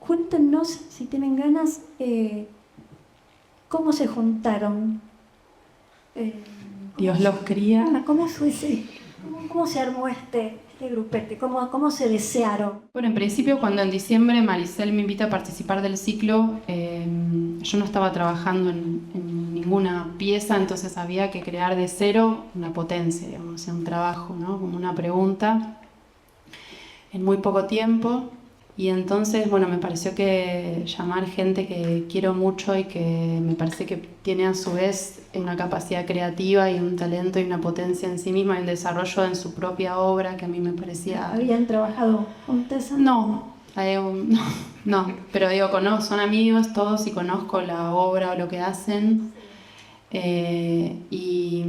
cuéntenos, si tienen ganas, cómo se juntaron. Dios los cría. ¿Cómo se armó este grupete? ¿Cómo se desearon? Bueno, en principio, cuando en diciembre Maricel me invita a participar del ciclo, yo no estaba trabajando en ninguna pieza, entonces había que crear de cero una potencia, digamos, un trabajo, ¿no? Como una pregunta en muy poco tiempo. Y entonces, bueno, me pareció que llamar gente que quiero mucho y que me parece que tiene a su vez una capacidad creativa y un talento y una potencia en sí misma y un desarrollo en su propia obra que a mí me parecía... ¿Habían trabajado juntas? No, no, pero digo, son amigos todos y conozco la obra o lo que hacen. Y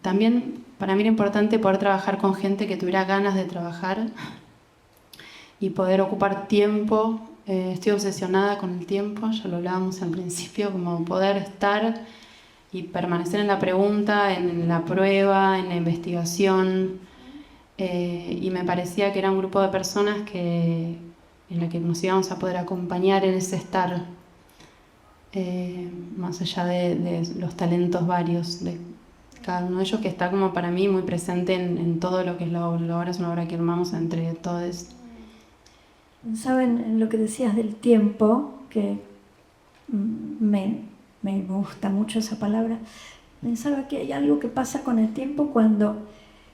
también para mí era importante poder trabajar con gente que tuviera ganas de trabajar y poder ocupar tiempo. Estoy obsesionada con el tiempo, ya lo hablábamos al principio, como poder estar y permanecer en la pregunta, en la prueba, en la investigación. Y me parecía que era un grupo de personas en la que nos íbamos a poder acompañar en ese estar, más allá de los talentos varios de cada uno de ellos, que está como para mí muy presente en todo lo que es la obra. La obra es una obra que armamos entre todos. Pensaba en lo que decías del tiempo, que me gusta mucho esa palabra. Pensaba que hay algo que pasa con el tiempo cuando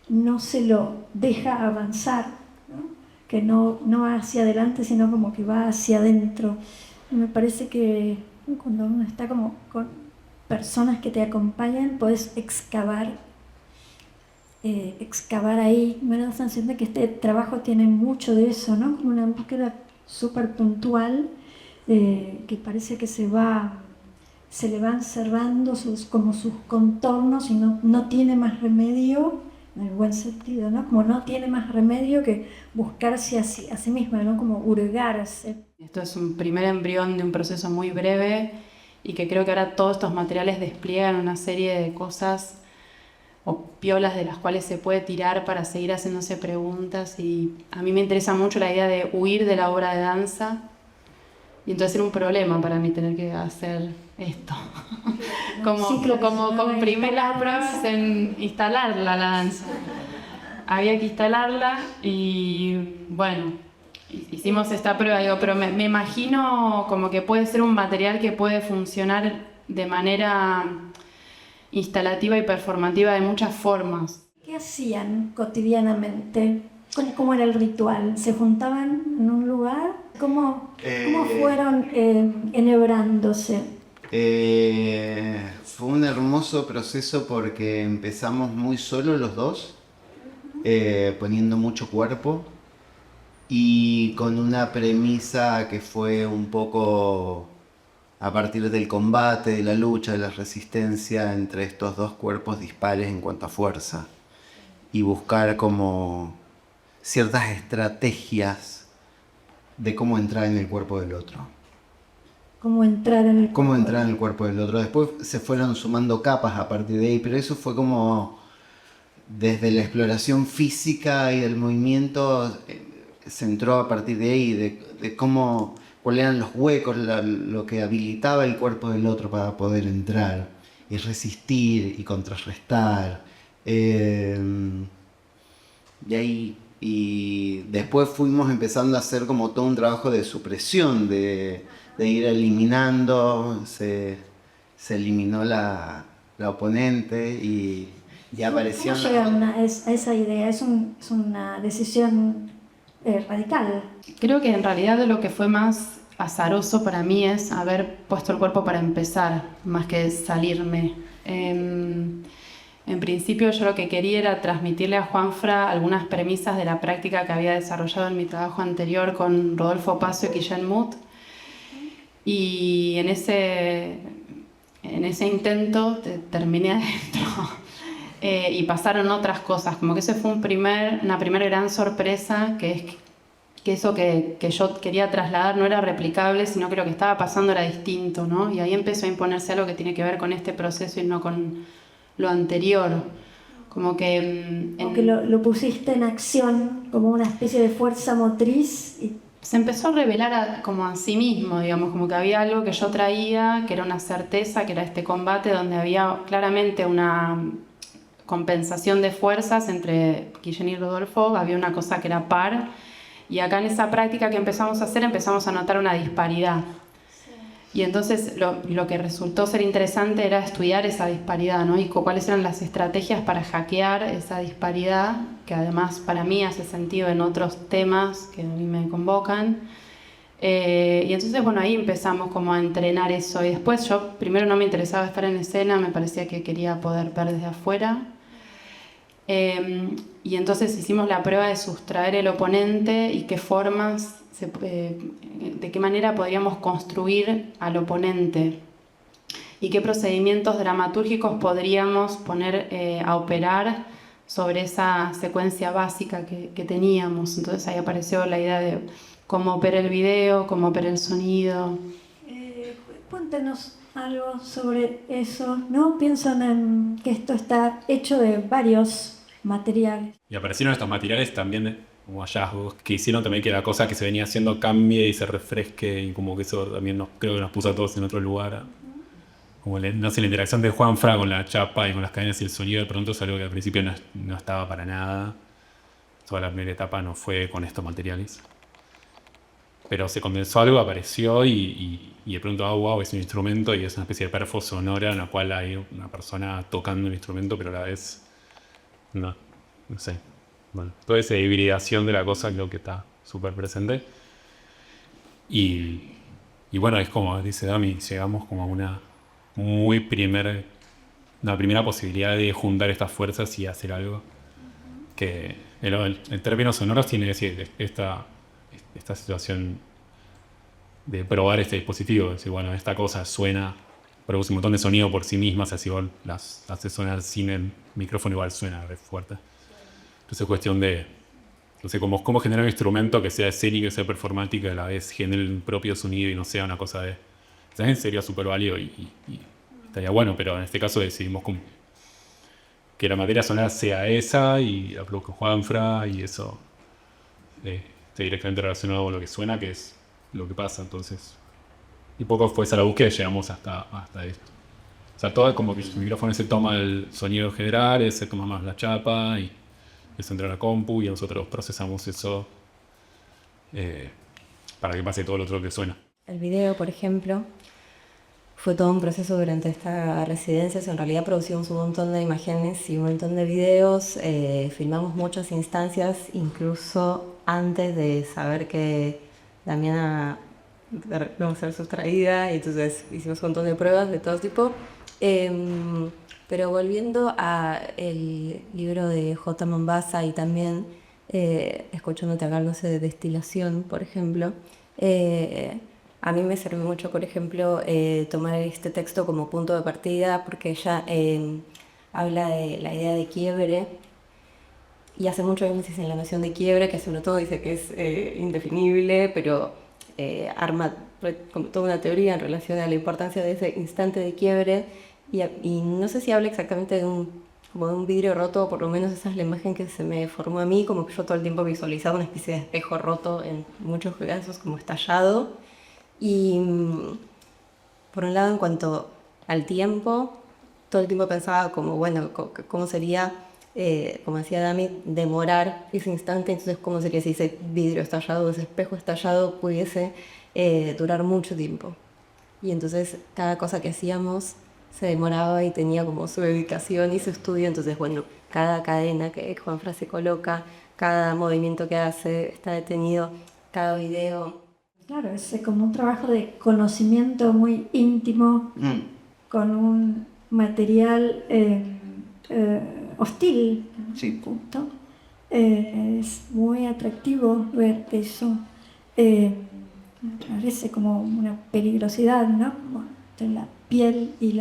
no se lo deja avanzar, ¿no? Que no va hacia adelante, sino como que va hacia adentro. Y me parece que cuando uno está como con personas que te acompañan, puedes excavar ahí. Me da la sensación de que este trabajo tiene mucho de eso, ¿no? Como una búsqueda súper puntual, que parece que se le van cerrando sus contornos y no tiene más remedio, en el buen sentido, ¿no? Como no tiene más remedio que buscarse a sí misma, ¿no? Como hurgarse. Esto es un primer embrión de un proceso muy breve y que creo que ahora todos estos materiales despliegan una serie de cosas o piolas de las cuales se puede tirar para seguir haciéndose preguntas, y a mí me interesa mucho la idea de huir de la obra de danza, y entonces era un problema para mí tener que hacer esto, como comprimir las pruebas en instalarla la danza. Había que instalarla y bueno, hicimos esta prueba, digo, pero me imagino como que puede ser un material que puede funcionar de manera instalativa y performativa de muchas formas. ¿Qué hacían cotidianamente? ¿Cómo era el ritual? ¿Se juntaban en un lugar? ¿Cómo fueron enhebrándose? Fue un hermoso proceso porque empezamos muy solos los dos, poniendo mucho cuerpo y con una premisa que fue un poco a partir del combate, de la lucha, de la resistencia entre estos dos cuerpos dispares en cuanto a fuerza, y buscar como ciertas estrategias de cómo entrar en el cuerpo del otro. ¿Cómo entrar en el cuerpo del otro? Después se fueron sumando capas a partir de ahí, pero eso fue como desde la exploración física y del movimiento, se entró a partir de ahí, de cuáles eran los huecos, lo que habilitaba el cuerpo del otro para poder entrar y resistir y contrarrestar. Y después fuimos empezando a hacer como todo un trabajo de supresión, de ir eliminando, se eliminó la oponente y apareció... ¿Cómo llegaron a esa idea? Es una decisión radical. Creo que en realidad lo que fue más azaroso para mí es haber puesto el cuerpo para empezar, más que salirme. En principio yo lo que quería era transmitirle a Juanfra algunas premisas de la práctica que había desarrollado en mi trabajo anterior con Rodolfo Paso y Guillén Muth, y en ese intento terminé adentro. Y pasaron otras cosas, como que ese fue una primera gran sorpresa, que es que eso que yo quería trasladar no era replicable, sino que lo que estaba pasando era distinto, ¿no? Y ahí empezó a imponerse algo que tiene que ver con este proceso y no con lo anterior. Como que... lo pusiste en acción como una especie de fuerza motriz y se empezó a revelar como a sí mismo, digamos, como que había algo que yo traía, que era una certeza, que era este combate donde había claramente una compensación de fuerzas entre Guillén y Rodolfo, había una cosa que era par, y acá en esa práctica que empezamos a hacer empezamos a notar una disparidad. Y entonces lo que resultó ser interesante era estudiar esa disparidad, ¿no? Y cuáles eran las estrategias para hackear esa disparidad, que además para mí hace sentido en otros temas que a mí me convocan. Y entonces, bueno, ahí empezamos como a entrenar eso. Y después yo primero no me interesaba estar en escena, me parecía que quería poder ver desde afuera. Y entonces hicimos la prueba de sustraer el oponente y qué formas, de qué manera podríamos construir al oponente y qué procedimientos dramatúrgicos podríamos poner a operar sobre esa secuencia básica que teníamos. Entonces ahí apareció la idea de cómo opera el video, cómo opera el sonido. Cuéntenos algo sobre eso, ¿no? Pienso en que esto está hecho de varios materiales. Y aparecieron estos materiales también como hallazgos que hicieron también que la cosa que se venía haciendo cambie y se refresque, y como que eso también creo que nos puso a todos en otro lugar. Como no sé, la interacción de Juanfra con la chapa y con las cadenas y el sonido, de pronto es algo que al principio no estaba para nada. Toda la primera etapa no fue con estos materiales. Pero se condensó algo, apareció y de pronto, wow, es un instrumento y es una especie de perfo sonora en la cual hay una persona tocando el instrumento, pero a la vez no sé. Bueno, toda esa hibridación de la cosa creo que está súper presente. Y bueno, es como dice Dami, llegamos como a una primera posibilidad de juntar estas fuerzas y hacer algo que en términos sonoros tiene que decir esta situación de probar este dispositivo, decir, bueno, esta cosa produce un montón de sonido por sí misma, si vos las haces sonar sin el micrófono igual suena re fuerte. Entonces es cuestión de, no sé, cómo generar un instrumento que sea escénico, que sea performático, y a la vez genere el propio sonido y no sea una cosa de... También sería súper válido y estaría bueno, pero en este caso decidimos que la materia sonora sea esa y la produzca Juanfra y eso esté directamente relacionado con lo que suena, que es lo que pasa. Entonces, y poco fue esa la búsqueda y llegamos hasta esto. O sea, todo como que el micrófono se toma el sonido general, se toma más la chapa y eso entra a la compu y nosotros procesamos eso para que pase todo lo otro que suena. El video, por ejemplo, fue todo un proceso durante esta residencia. En realidad producimos un montón de imágenes y un montón de videos, filmamos muchas instancias, incluso antes de saber que Damiana iba a ser sustraída, y entonces hicimos un montón de pruebas de todo tipo. Pero volviendo al libro de J. Mombasa y también escuchándote hablar, no sé, de destilación, por ejemplo, a mí me sirve mucho, por ejemplo, tomar este texto como punto de partida, porque ella habla de la idea de quiebre y hace mucho énfasis en la noción de quiebre, que sobre todo dice que es indefinible, pero arma como toda una teoría en relación a la importancia de ese instante de quiebre. Y no sé si habla exactamente de como de un vidrio roto, o por lo menos esa es la imagen que se me formó a mí, como que yo todo el tiempo visualizaba una especie de espejo roto, en muchos casos como estallado. Y por un lado, en cuanto al tiempo, todo el tiempo pensaba como, bueno, cómo sería, como decía Dami, demorar ese instante. Entonces, cómo sería si ese vidrio estallado, ese espejo estallado pudiese durar mucho tiempo. Y entonces cada cosa que hacíamos se demoraba y tenía como su dedicación y su estudio. Entonces, bueno, cada cadena que Juanfra se coloca, cada movimiento que hace está detenido, cada video. Claro, es como un trabajo de conocimiento muy íntimo, con un material hostil. Sí. Justo. Es muy atractivo ver eso. Me parece como una peligrosidad, ¿no? Entre la piel y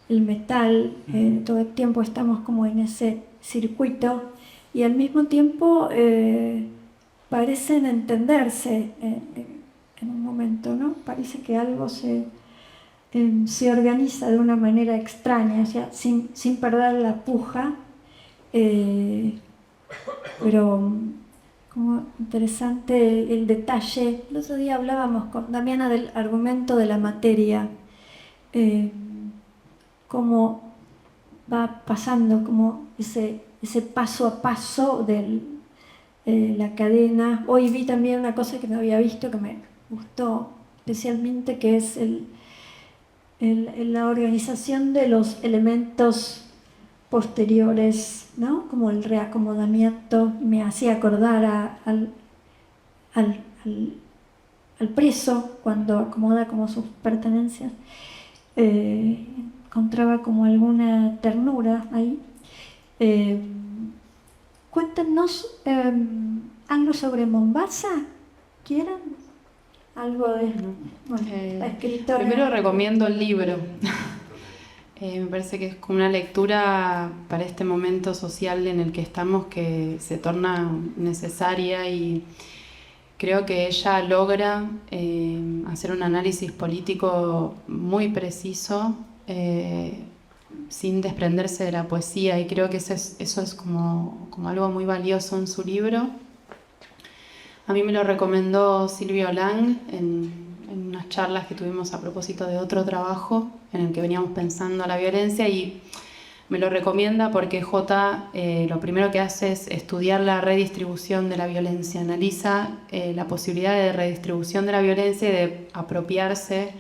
el metal, todo el tiempo estamos como en ese circuito y al mismo tiempo parecen entenderse en un momento, ¿no? Parece que algo se organiza de una manera extraña, o sea, sin perder la puja, pero como interesante el detalle. El otro día hablábamos con Damiana del argumento de la materia, cómo va pasando, como ese paso a paso de la cadena. Hoy vi también una cosa que no había visto, que me gustó especialmente, que es la organización de los elementos posteriores, ¿no? Como el reacomodamiento. Me hacía acordar al preso cuando acomoda como sus pertenencias. Encontraba como alguna ternura ahí. Cuéntenos algo sobre Mombasa, ¿quieren? Algo de la escritora. Primero recomiendo el libro. Me parece que es como una lectura para este momento social en el que estamos, que se torna necesaria, y creo que ella logra hacer un análisis político muy preciso, sin desprenderse de la poesía, y creo que eso es como algo muy valioso en su libro. A mí me lo recomendó Silvio Lang en unas charlas que tuvimos a propósito de otro trabajo en el que veníamos pensando la violencia, y me lo recomienda porque J lo primero que hace es estudiar la redistribución de la violencia, analiza la posibilidad de redistribución de la violencia y de apropiarse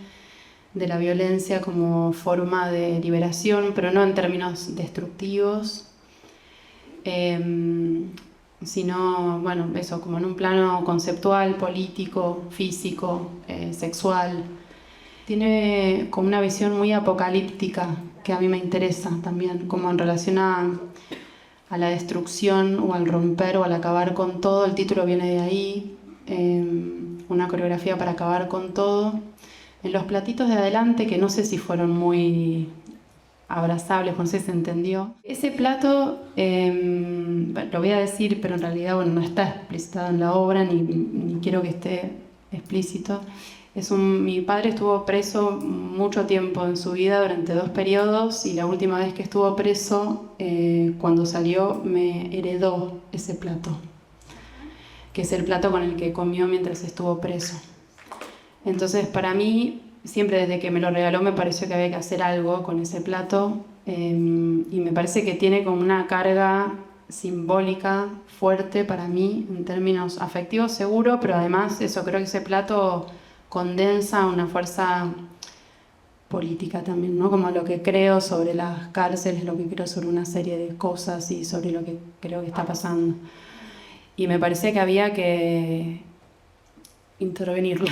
de la violencia como forma de liberación, pero no en términos destructivos, sino, bueno, eso, como en un plano conceptual, político, físico, sexual. Tiene como una visión muy apocalíptica que a mí me interesa también, como en relación a la destrucción o al romper o al acabar con todo. El título viene de ahí, una coreografía para acabar con todo. En los platitos de adelante, que no sé si fueron muy abrazables, no sé si se entendió. Ese plato, lo voy a decir, pero en realidad no está explicitado en la obra, ni quiero que esté explícito. Mi padre estuvo preso mucho tiempo en su vida, durante 2 periodos, y la última vez que estuvo preso, cuando salió, me heredó ese plato, que es el plato con el que comió mientras estuvo preso. Entonces, para mí, siempre desde que me lo regaló me pareció que había que hacer algo con ese plato, y me parece que tiene como una carga simbólica fuerte para mí en términos afectivos, seguro, pero además eso, creo que ese plato condensa una fuerza política también, ¿no? Como lo que creo sobre las cárceles, lo que creo sobre una serie de cosas y sobre lo que creo que está pasando. Y me parecía que había que intervenirlo.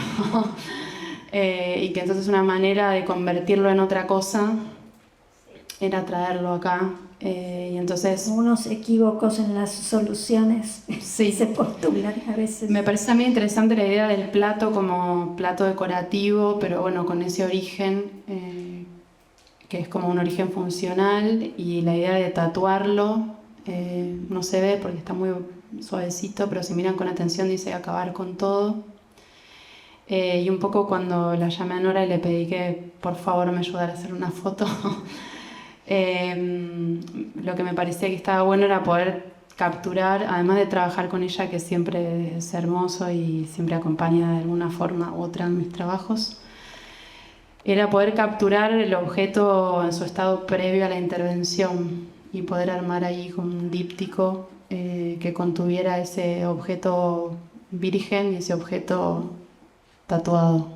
Y que entonces una manera de convertirlo en otra cosa era traerlo acá. Y entonces, unos equívocos en las soluciones sí, se postulan a veces. me parece también interesante la idea del plato como plato decorativo, pero bueno, con ese origen que es como un origen funcional, y la idea de tatuarlo no se ve porque está muy suavecito, pero si miran con atención dice acabar con todo. Y un poco cuando la llamé a Nora y le pedí que por favor me ayudara a hacer una foto, lo que me parecía que estaba bueno era poder capturar, además de trabajar con ella, que siempre es hermoso y siempre acompaña de alguna forma u otra en mis trabajos, era poder capturar el objeto en su estado previo a la intervención y poder armar ahí con un díptico que contuviera ese objeto virgen y ese objeto tatuado.